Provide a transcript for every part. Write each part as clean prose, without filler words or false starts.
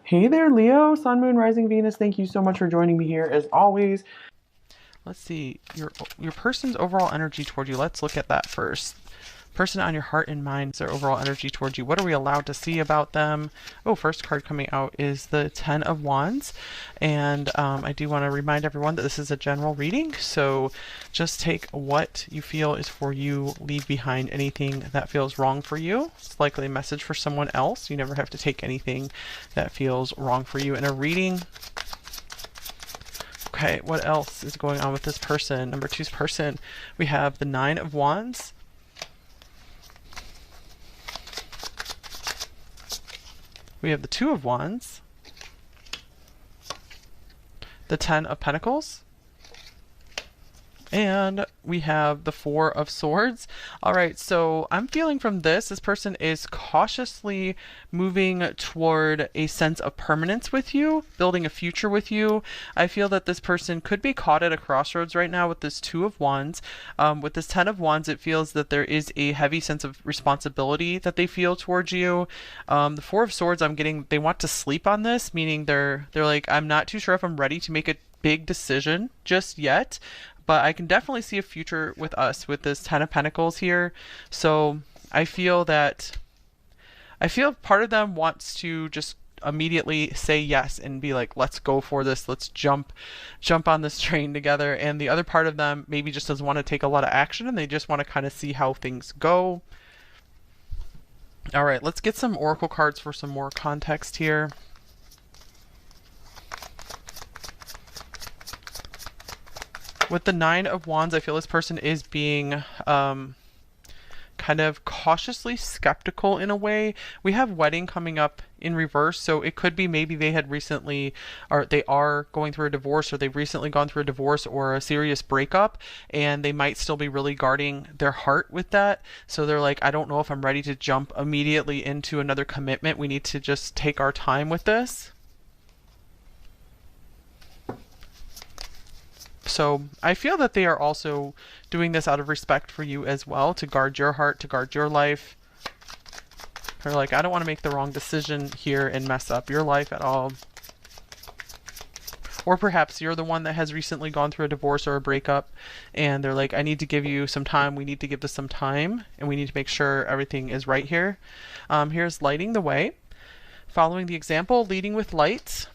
Hey there, Leo, Sun, Moon, Rising, Venus. Thank you so much for joining me here as always. Let's see your person's overall energy toward you. Let's look at that first. Person on your heart and mind, their overall energy towards you. What are we allowed to see about them? Oh, first card coming out is the Ten of Wands. And I do want to remind everyone that this is a general reading. So just take what you feel is for you. Leave behind anything that feels wrong for you. It's likely a message for someone else. You never have to take anything that feels wrong for you in a reading. Okay, what else is going on with this person? Number two's person. We have the Nine of Wands. We have the Two of Wands, the Ten of Pentacles, and we have the Four of Swords. All right, so I'm feeling from this person is cautiously moving toward a sense of permanence with you, building a future with you. I feel that this person could be caught at a crossroads right now with this Two of Wands. With this Ten of Wands, it feels that there is a heavy sense of responsibility that they feel towards you. The Four of Swords, I'm getting, they want to sleep on this, meaning they're like, I'm not too sure if I'm ready to make a big decision just yet, but I can definitely see a future with us with this Ten of Pentacles here. So I feel part of them wants to just immediately say yes and be like, let's go for this, let's jump on this train together. And the other part of them maybe just doesn't want to take a lot of action and they just want to kind of see how things go. All right, let's get some oracle cards for some more context here. With the Nine of Wands, I feel this person is being kind of cautiously skeptical in a way. We have wedding coming up in reverse, so it could be maybe they had recently, or they are going through a divorce, or they've recently gone through a divorce or a serious breakup, and they might still be really guarding their heart with that. So they're like, I don't know if I'm ready to jump immediately into another commitment. We need to just take our time with this. So I feel that they are also doing this out of respect for you as well, to guard your heart, to guard your life. They're like, I don't want to make the wrong decision here and mess up your life at all. Or perhaps you're the one that has recently gone through a divorce or a breakup, and they're like, I need to give you some time, we need to give this some time, and we need to make sure everything is right here. Here's lighting the way. Following the example, leading with light.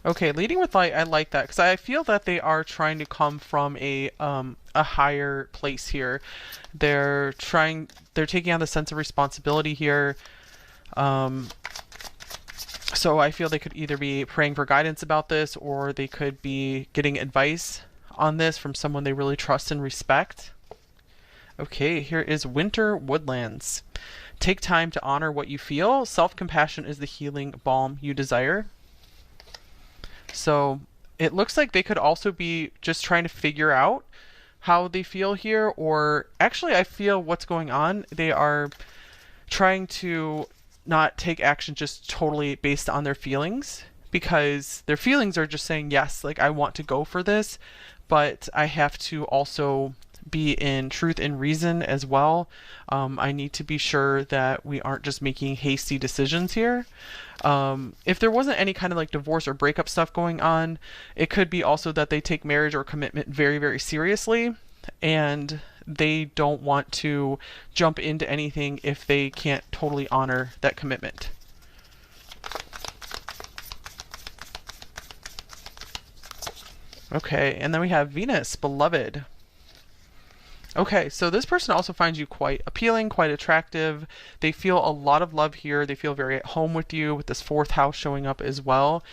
Okay, leading with light, I like that because I feel that they are trying to come from a higher place here. They're taking on the sense of responsibility here. So I feel they could either be praying for guidance about this, or they could be getting advice on this from someone they really trust and respect. Okay, here is Winter Woodlands. Take time to honor what you feel. Self-compassion is the healing balm you desire. So it looks like they could also be just trying to figure out how they feel here, or actually I feel what's going on. They are trying to not take action just totally based on their feelings, because their feelings are just saying, yes, like I want to go for this, but I have to also be in truth and reason as well. I need to be sure that we aren't just making hasty decisions here. If there wasn't any kind of like divorce or breakup stuff going on, it could be also that they take marriage or commitment very, very seriously, and they don't want to jump into anything if they can't totally honor that commitment. Okay, and then we have Venus, beloved. Okay, so this person also finds you quite appealing, quite attractive. They feel a lot of love here. They feel very at home with you, with this fourth house showing up as well.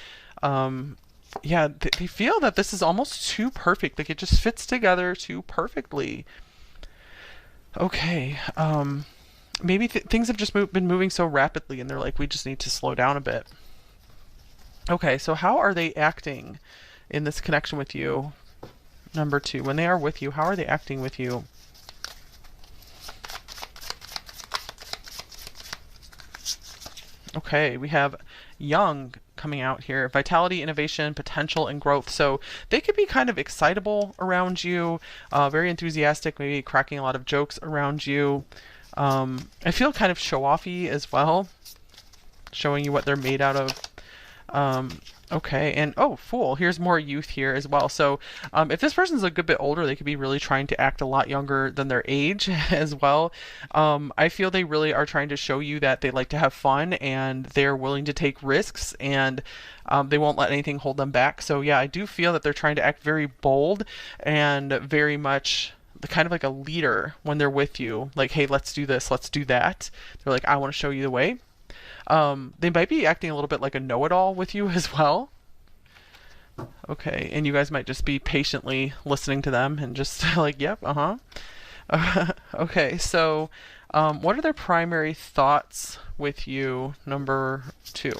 Yeah, they feel that this is almost too perfect. Like it just fits together too perfectly. Okay, maybe things have just been moving so rapidly and they're like, we just need to slow down a bit. Okay, so how are they acting in this connection with you? Number two, when they are with you, how are they acting with you? Okay, we have young coming out here. Vitality, innovation, potential, and growth. So they could be kind of excitable around you, very enthusiastic, maybe cracking a lot of jokes around you. I feel kind of show-offy as well, showing you what they're made out of. Okay, and oh, Fool. Here's more youth here as well. So, if this person's a good bit older, they could be really trying to act a lot younger than their age as well. I feel they really are trying to show you that they like to have fun and they're willing to take risks and they won't let anything hold them back. So, yeah, I do feel that they're trying to act very bold and very much kind of like a leader when they're with you. Like, hey, let's do this, let's do that. They're like, I want to show you the way. They might be acting a little bit like a know-it-all with you as well. Okay, and you guys might just be patiently listening to them and just like, yep, okay, so what are their primary thoughts with you, number 2?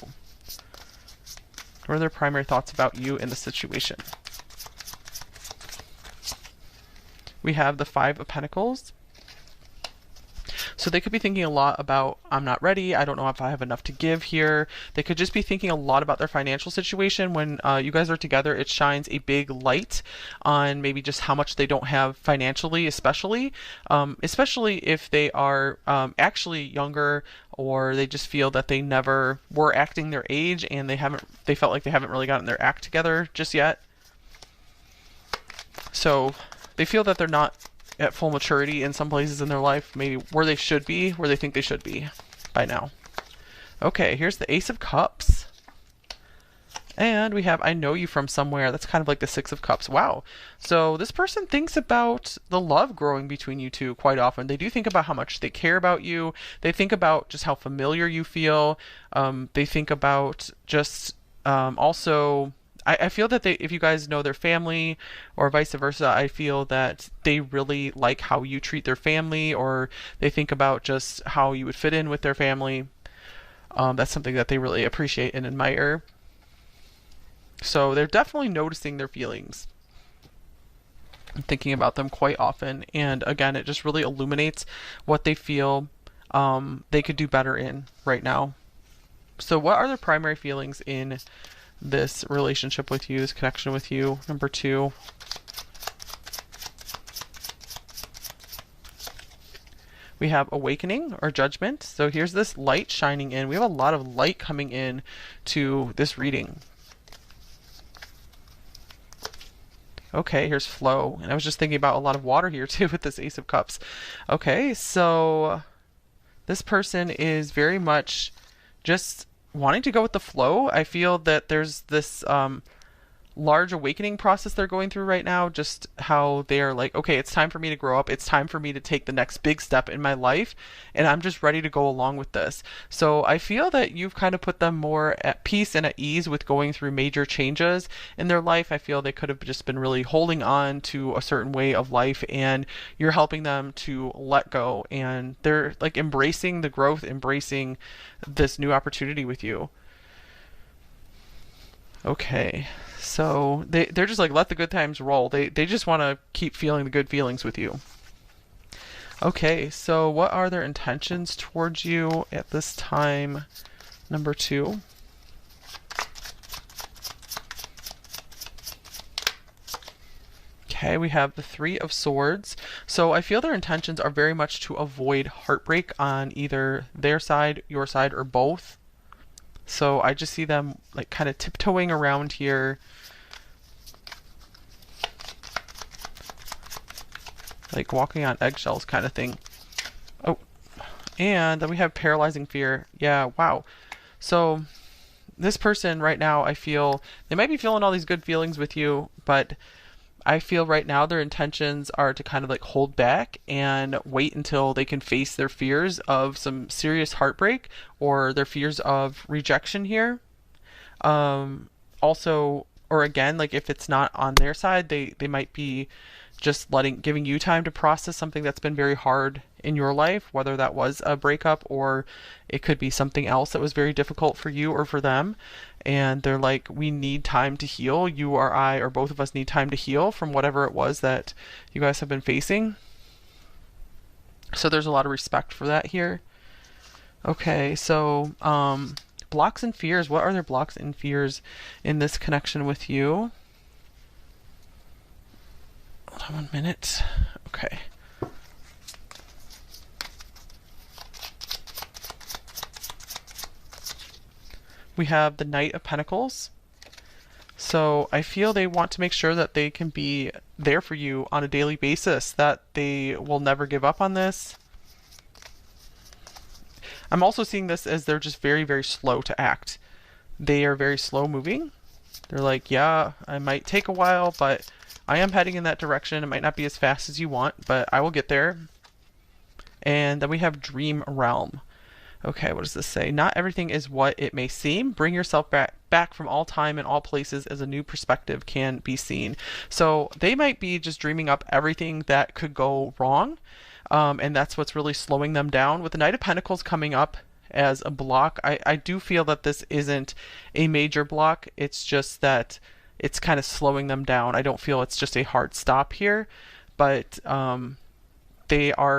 What are their primary thoughts about you in the situation? We have the 5 of Pentacles. So they could be thinking a lot about, I'm not ready, I don't know if I have enough to give here. They could just be thinking a lot about their financial situation. When you guys are together, it shines a big light on maybe just how much they don't have financially, especially if they are actually younger, or they just feel that they never were acting their age and they felt like they haven't really gotten their act together just yet. So they feel that they're not at full maturity in some places in their life, maybe where they should be, where they think they should be by now. Okay, here's the Ace of Cups. And we have I know you from somewhere. That's kind of like the 6 of Cups. Wow. So this person thinks about the love growing between you two quite often. They do think about how much they care about you. They think about just how familiar you feel. They think about just also... I feel that if you guys know their family or vice versa, I feel that they really like how you treat their family, or they think about just how you would fit in with their family. That's something that they really appreciate and admire. So they're definitely noticing their feelings and thinking about them quite often. And again, it just really illuminates what they feel they could do better in right now. So what are their primary feelings in this relationship with you, this connection with you, number 2? We have awakening or judgment. So here's this light shining in. We have a lot of light coming in to this reading. Okay, here's flow. And I was just thinking about a lot of water here too with this Ace of Cups. Okay, so this person is very much just wanting to go with the flow. I feel that there's this large awakening process they're going through right now, just how they're like, okay, it's time for me to grow up, it's time for me to take the next big step in my life, and I'm just ready to go along with this. So I feel that you've kind of put them more at peace and at ease with going through major changes in their life. I feel they could have just been really holding on to a certain way of life, and you're helping them to let go, and they're like embracing the growth, embracing this new opportunity with you. Okay, so they're just like, let the good times roll. They just want to keep feeling the good feelings with you. Okay, so what are their intentions towards you at this time, number 2? Okay, we have the 3 of Swords. So I feel their intentions are very much to avoid heartbreak on either their side, your side, or both. So I just see them like kind of tiptoeing around here, like walking on eggshells kind of thing. Oh, and then we have paralyzing fear. Yeah, wow. So this person right now, I feel they might be feeling all these good feelings with you, but I feel right now their intentions are to kind of like hold back and wait until they can face their fears of some serious heartbreak or their fears of rejection here. Also, or again, like if it's not on their side, they might be just giving you time to process something that's been very hard in your life, whether that was a breakup or it could be something else that was very difficult for you or for them. And they're like, we need time to heal. You or I or both of us need time to heal from whatever it was that you guys have been facing. So there's a lot of respect for that here. Okay, so blocks and fears. What are their blocks and fears in this connection with you? Hold on 1 minute. Okay. We have the Knight of Pentacles. So I feel they want to make sure that they can be there for you on a daily basis, that they will never give up on this. I'm also seeing this as they're just very, very slow to act. They are very slow moving. They're like, yeah, I might take a while, but I am heading in that direction. It might not be as fast as you want, but I will get there. And then we have Dream Realm. Okay, what does this say? Not everything is what it may seem. Bring yourself back from all time and all places as a new perspective can be seen. So they might be just dreaming up everything that could go wrong. And that's what's really slowing them down. With the Knight of Pentacles coming up as a block, I do feel that this isn't a major block. It's just that it's kind of slowing them down. I don't feel it's just a hard stop here, but they're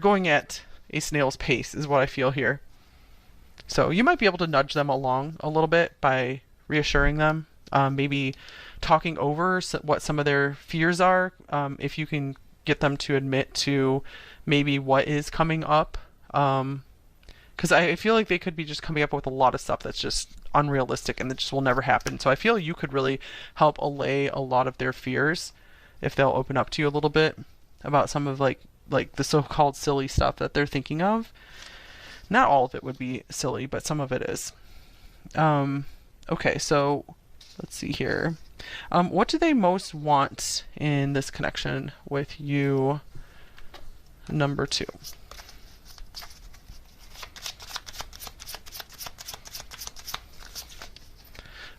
going at a snail's pace is what I feel here. So you might be able to nudge them along a little bit by reassuring them, maybe talking over what some of their fears are, if you can get them to admit to maybe what is coming up. Because I feel like they could be just coming up with a lot of stuff that's just unrealistic and that just will never happen. So I feel you could really help allay a lot of their fears if they'll open up to you a little bit about some of like the so-called silly stuff that they're thinking of. Not all of it would be silly, but some of it is. Okay, so let's see here. What do they most want in this connection with you, number 2?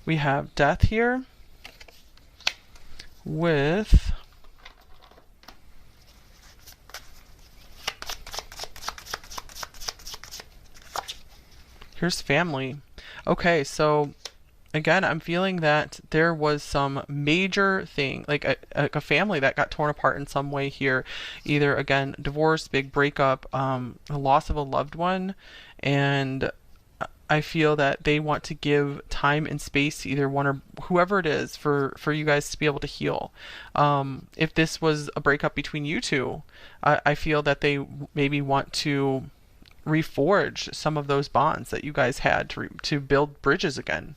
We have Death here with here's family. Okay, so again, I'm feeling that there was some major thing, like a family that got torn apart in some way here. Either, again, divorce, big breakup, the loss of a loved one, and I feel that they want to give time and space to either one or whoever it is for you guys to be able to heal. If this was a breakup between you two, I feel that they maybe want to reforge some of those bonds that you guys had to build bridges again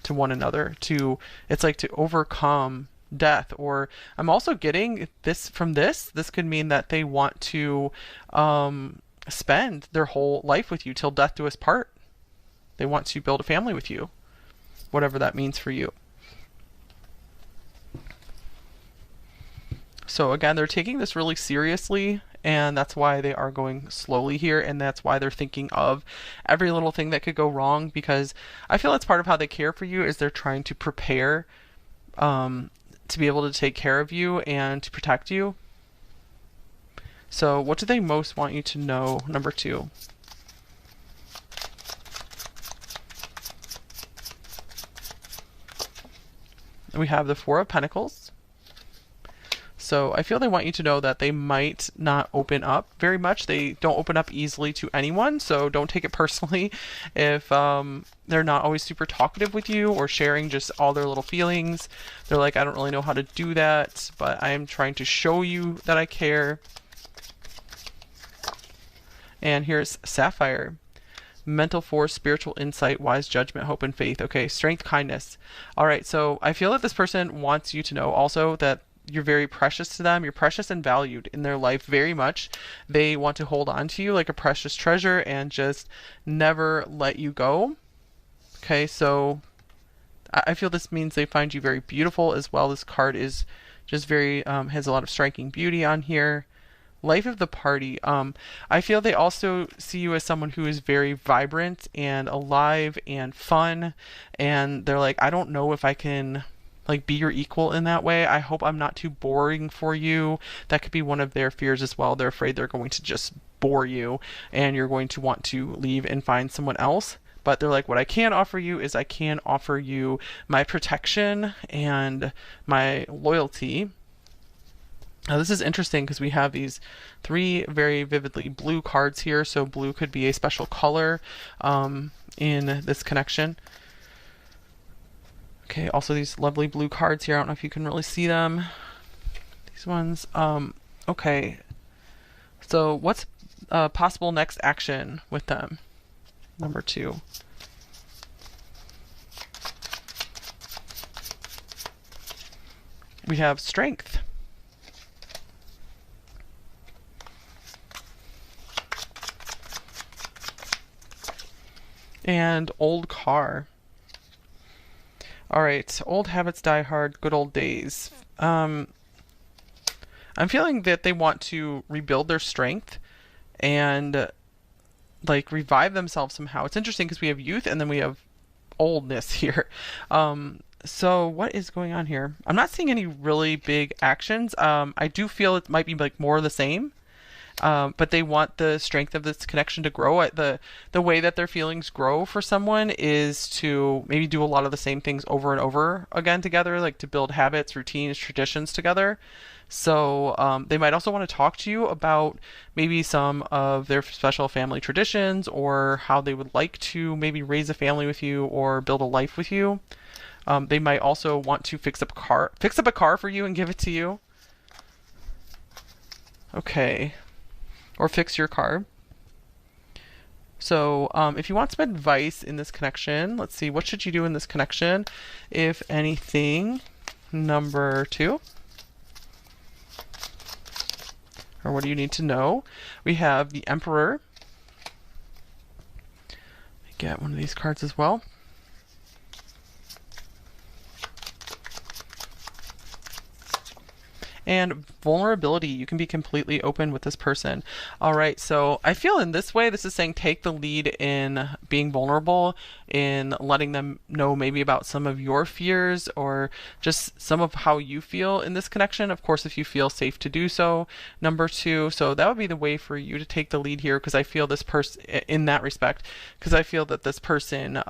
to one another. It's like to overcome death. Or I'm also getting this from this could mean that they want to spend their whole life with you till death do us part. They want to build a family with you, whatever that means for you. So again, they're taking this really seriously, and that's why they are going slowly here, and that's why they're thinking of every little thing that could go wrong, because I feel that's part of how they care for you, is they're trying to prepare to be able to take care of you and to protect you. So what do they most want you to know, number 2? We have the Four of Pentacles. So I feel they want you to know that they might not open up very much. They don't open up easily to anyone, so don't take it personally if they're not always super talkative with you or sharing just all their little feelings. They're like, I don't really know how to do that, but I am trying to show you that I care. And here's Sapphire. Mental force, spiritual insight, wise judgment, hope, and faith. Okay, strength, kindness. All right, so I feel that this person wants you to know also that you're very precious to them. You're precious and valued in their life very much. They want to hold on to you like a precious treasure and just never let you go. Okay, so I feel this means they find you very beautiful as well. This card is just very, has a lot of striking beauty on here. Life of the party. I feel they also see you as someone who is very vibrant and alive and fun, and they're like, I don't know if I can like be your equal in that way. I hope I'm not too boring for you. That could be one of their fears as well. They're afraid they're going to just bore you and you're going to want to leave and find someone else. But they're like, what I can offer you is I can offer you my protection and my loyalty. Now this is interesting because we have these 3 very vividly blue cards here, so blue could be a special color in this connection. Okay, also these lovely blue cards here, I don't know if you can really see them. These ones. Okay, so what's possible next action with them? Number 2. We have strength. And old car. All right, old habits die hard, good old days. I'm feeling that they want to rebuild their strength and like revive themselves somehow. It's interesting because we have youth and then we have oldness here. So what is going on here? I'm not seeing any really big actions. I do feel it might be like more of the same. But they want the strength of this connection to grow. The way that their feelings grow for someone is to maybe do a lot of the same things over and over again together, like to build habits, routines, traditions together. So they might also want to talk to you about maybe some of their special family traditions or how they would like to maybe raise a family with you or build a life with you. They might also want to fix up a car for you and give it to you. Okay. Or fix your car. So if you want some advice in this connection, let's see, what should you do in this connection? If anything, number 2. Or what do you need to know? We have the Emperor. Get one of these cards as well. And vulnerability. You can be completely open with this person. All right, so I feel in this way, this is saying take the lead in being vulnerable, in letting them know maybe about some of your fears or just some of how you feel in this connection. Of course, if you feel safe to do so, number 2. So that would be the way for you to take the lead here, because I feel this person, in that respect, because I feel that this person,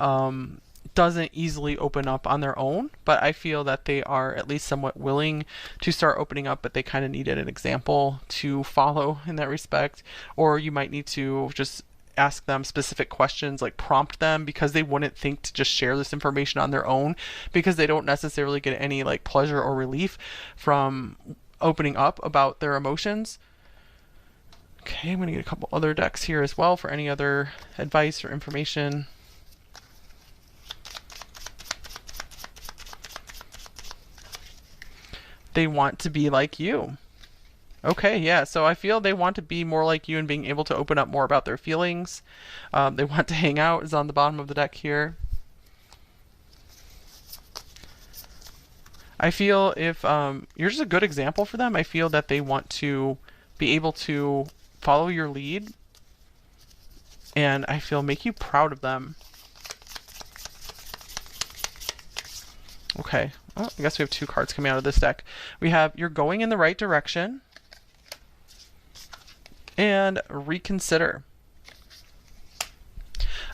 doesn't easily open up on their own, but I feel that they are at least somewhat willing to start opening up, but they kind of needed an example to follow in that respect. Or you might need to just ask them specific questions, like prompt them, because they wouldn't think to just share this information on their own, because they don't necessarily get any like pleasure or relief from opening up about their emotions. Okay, I'm going to get a couple other decks here as well for any other advice or information. They want to be like you. Okay, yeah, so I feel they want to be more like you and being able to open up more about their feelings. They want to hang out is on the bottom of the deck here. I feel if you're just a good example for them, I feel that they want to be able to follow your lead, and I feel make you proud of them. Okay, well, I guess we have 2 cards coming out of this deck. We have you're going in the right direction and reconsider.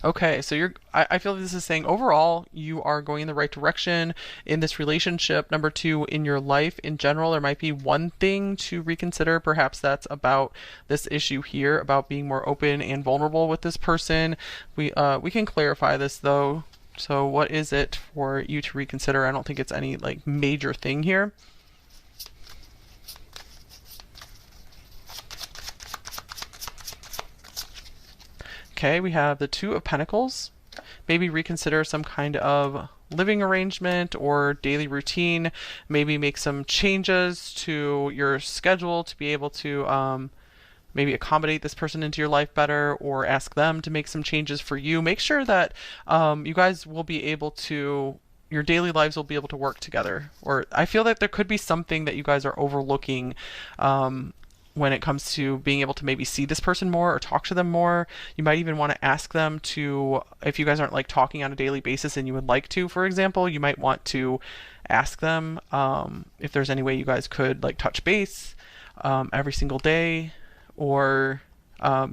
Okay, so I feel this is saying overall you are going in the right direction in this relationship. Number 2, in your life in general, there might be one thing to reconsider. Perhaps that's about this issue here, about being more open and vulnerable with this person. We can clarify this though. So what is it for you to reconsider? I don't think it's any like major thing here. Okay, we have the 2 of Pentacles. Maybe reconsider some kind of living arrangement or daily routine. Maybe make some changes to your schedule to be able to maybe accommodate this person into your life better, or ask them to make some changes for you. Make sure that you guys will be able to, your daily lives will be able to work together. Or I feel that there could be something that you guys are overlooking when it comes to being able to maybe see this person more or talk to them more. You might even want to ask them to, if you guys aren't like talking on a daily basis and you would like to, for example, you might want to ask them if there's any way you guys could like touch base every single day, or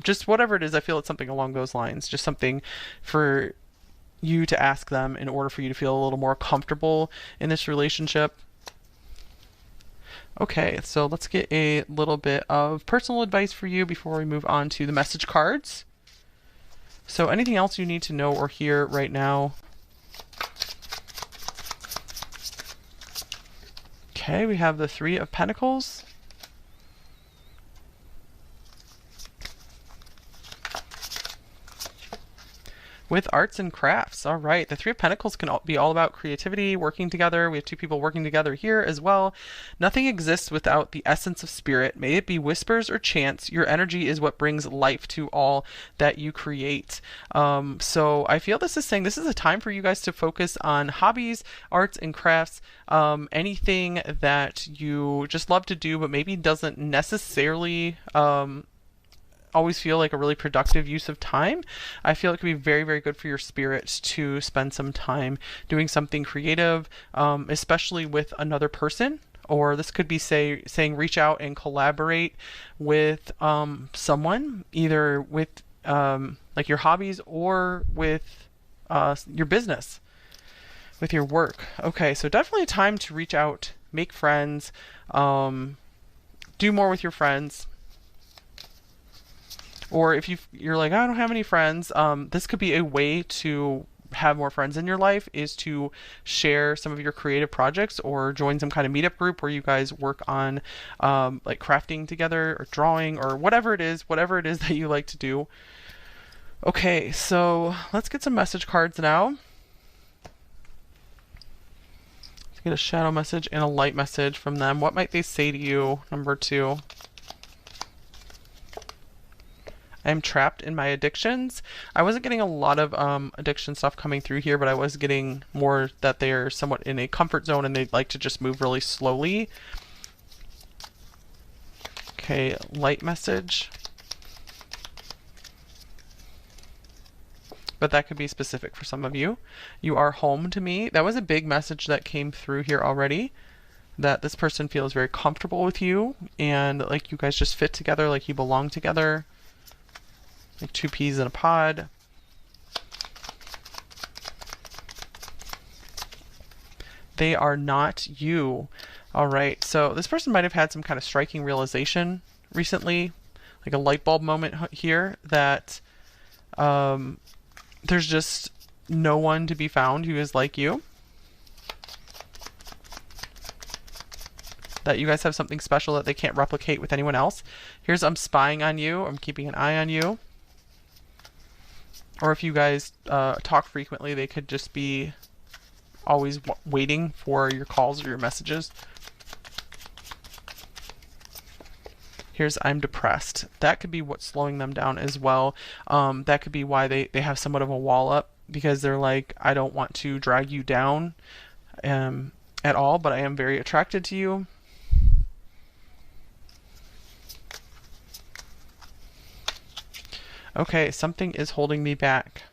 just whatever it is. I feel it's something along those lines, just something for you to ask them in order for you to feel a little more comfortable in this relationship. Okay, so let's get a little bit of personal advice for you before we move on to the message cards. So anything else you need to know or hear right now? Okay, we have the 3 of Pentacles. With arts and crafts. All right. The Three of Pentacles can be all about creativity, working together. We have two people working together here as well. Nothing exists without the essence of spirit. May it be whispers or chants. Your energy is what brings life to all that you create. So I feel this is saying this is a time for you guys to focus on hobbies, arts and crafts, anything that you just love to do, but maybe doesn't necessarily always feel like a really productive use of time. I feel it could be very, very good for your spirit to spend some time doing something creative, especially with another person. Or this could be saying reach out and collaborate with someone, either with like your hobbies or with your business, with your work. Okay, so definitely a time to reach out, make friends, do more with your friends. Or if you're like, I don't have any friends, this could be a way to have more friends in your life, is to share some of your creative projects or join some kind of meetup group where you guys work on like crafting together or drawing or whatever it is that you like to do. Okay, so let's get some message cards now. Let's get a shadow message and a light message from them. What might they say to you? Number 2. I'm trapped in my addictions. I wasn't getting a lot of addiction stuff coming through here, but I was getting more that they're somewhat in a comfort zone and they'd like to just move really slowly. Okay, light message. But that could be specific for some of you. You are home to me. That was a big message that came through here already. That this person feels very comfortable with you and like you guys just fit together, like you belong together. Like 2 peas in a pod. They are not you. All right, so this person might have had some kind of striking realization recently, like a light bulb moment here, that there's just no one to be found who is like you. That you guys have something special that they can't replicate with anyone else. Here's I'm spying on you. I'm keeping an eye on you. Or if you guys talk frequently, they could just be always waiting for your calls or your messages. Here's I'm depressed. That could be what's slowing them down as well. That could be why they have somewhat of a wall up, because they're like, I don't want to drag you down at all, but I am very attracted to you. Okay, something is holding me back.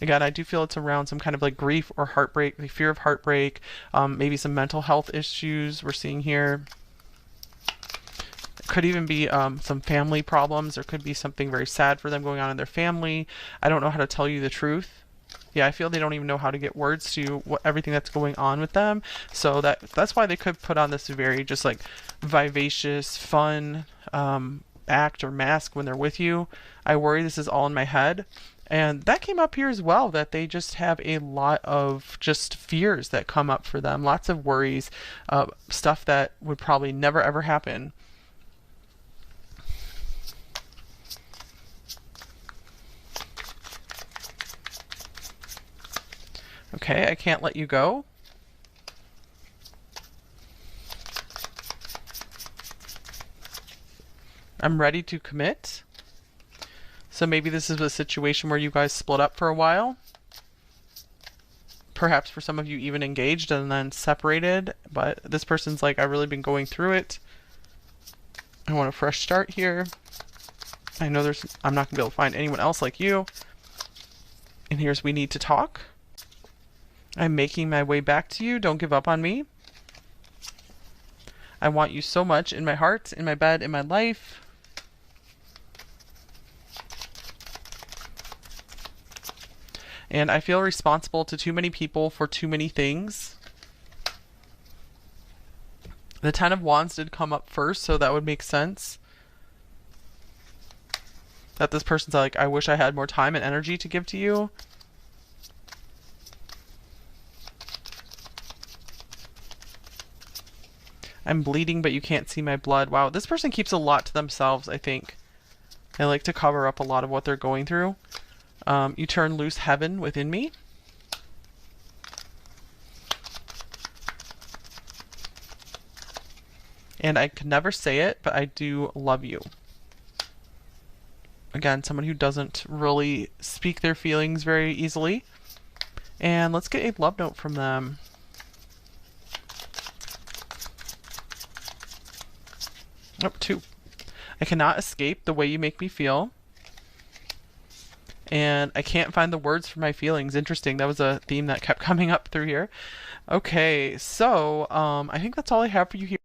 Again, I do feel it's around some kind of like grief or heartbreak, the fear of heartbreak, maybe some mental health issues we're seeing here. It could even be some family problems. There could be something very sad for them going on in their family. I don't know how to tell you the truth. Yeah, I feel they don't even know how to get words to everything that's going on with them. So that's why they could put on this very just like vivacious, fun act or mask when they're with you. I worry this is all in my head. And that came up here as well, that they just have a lot of just fears that come up for them, lots of worries, stuff that would probably never ever happen. Okay, I can't let you go. I'm ready to commit. So maybe this is a situation where you guys split up for a while. Perhaps for some of you even engaged and then separated. But this person's like, I've really been going through it. I want a fresh start here. I know I'm not going to be able to find anyone else like you. And here's we need to talk. I'm making my way back to you. Don't give up on me. I want you so much in my heart, in my bed, in my life. And I feel responsible to too many people for too many things. The Ten of Wands did come up first, so that would make sense. That this person's like, I wish I had more time and energy to give to you. I'm bleeding, but you can't see my blood. Wow, this person keeps a lot to themselves, I think. They like to cover up a lot of what they're going through. You turn loose heaven within me. And I could never say it, but I do love you. Again, someone who doesn't really speak their feelings very easily. And let's get a love note from them. Oh, 2. I cannot escape the way you make me feel. And I can't find the words for my feelings. Interesting. That was a theme that kept coming up through here. Okay, so I think that's all I have for you here.